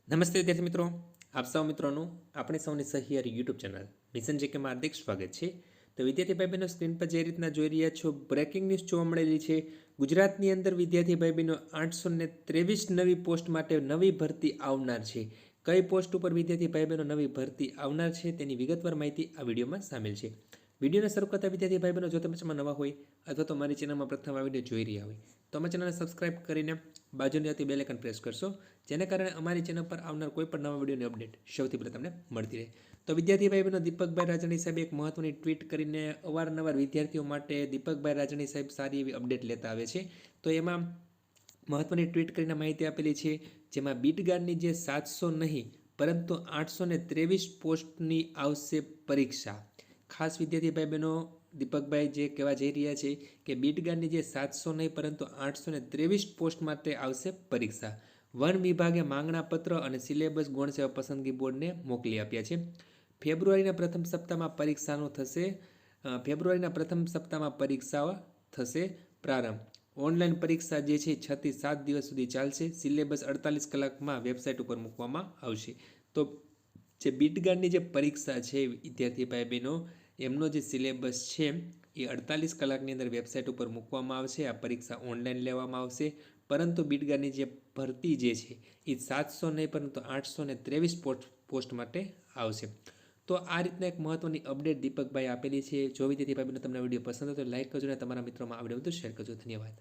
નમસ્તે વિદ્યાર્થી મિત્રો, આપ સૌ મિત્રોનું આપણે સૌની સહિયારી યુટ્યુબ ચેનલ મિશન જેકેમાં હાર્દિક સ્વાગત છે। તો વિદ્યાર્થી ભાઈ બહેનો સ્ક્રીન પર જે રીતના જોઈ રહ્યા છો, બ્રેકિંગ ન્યૂઝ જોવા મળેલી છે। ગુજરાતની અંદર વિદ્યાર્થી ભાઈ બહેનો 823 નવી પોસ્ટ માટે નવી ભરતી આવનાર છે। કઈ પોસ્ટ ઉપર વિદ્યાર્થી ભાઈ બહેનો નવી ભરતી આવનાર છે તેની વિગતવાર માહિતી આ વિડીયોમાં સામેલ છે। વિડીયોને શરૂ કરતા વિદ્યાર્થી ભાઈ બહેનો જો તમે ચેનલમાં નવા હોય અથવા તો મારી ચેનલમાં પ્રથમ આ વિડીયો જોઈ રહ્યા હોય તો અમારી ચેનલને સબસ્ક્રાઇબ કરીને બાજુની આવતી બેલ આઇકન પ્રેસ કરશો, જેને કારણે અમારી ચેનલ પર આવનાર કોઈ પણ નવા વિડીયોની અપડેટ સૌથી પહેલાં તમને મળતી રહે। તો વિદ્યાર્થી ભાઈ બહેનો, દીપકભાઈ રાજાણી સાહેબે એક મહત્વની ટ્વીટ કરીને અવારનવાર વિદ્યાર્થીઓ માટે દીપકભાઈ રાજાણી સાહેબ સારી એવી અપડેટ લેતા આવે છે। તો એમાં મહત્વની ટ્વીટ કરીને માહિતી આપેલી છે, જેમાં બીટગાર્ડની જે 700 નહીં પરંતુ 823 પોસ્ટની આવશે પરીક્ષા। ખાસ વિદ્યાર્થી ભાઈ બહેનો, દીપકભાઈ જે કહેવા જઈ રહ્યા છે કે બીટગાર્ડની જે 700 નહીં પરંતુ 823 પોસ્ટ માટે આવશે પરીક્ષા। વન વિભાગે માંગણા પત્ર અને સિલેબસ ગૌણ સેવા પસંદગી બોર્ડને મોકલી આપ્યા છે। ફેબ્રુઆરીના પ્રથમ સપ્તાહમાં પરીક્ષાઓ થશે પ્રારંભ। ઓનલાઈન પરીક્ષા જે છે 6 થી 7 દિવસ સુધી ચાલશે। સિલેબસ 48 કલાકમાં વેબસાઇટ ઉપર મૂકવામાં આવશે। તો જે બીટગાર્ડની જે પરીક્ષા છે વિદ્યાર્થી ભાઈ બહેનો, એમનો જે સિલેબસ છે એ 48 કલાકની અંદર વેબસાઇટ ઉપર મૂકવામાં આવશે। આ પરીક્ષા ઓનલાઈન લેવામાં આવશે, પરંતુ બીટગાર્ડની જે ભરતી જે છે એ 700 નહીં પરંતુ 823 પોસ્ટ માટે આવશે। તો આ રીતના એક મહત્વની અપડેટ દીપકભાઈ આપેલી છે। જો વિદ્યાર્થી ભાઈ બહેનો તમને વિડીયો પસંદ હોય તો લાઈક કરજો અને તમારા મિત્રોમાં આ વિડીયો શેર કરજો। ધન્યવાદ।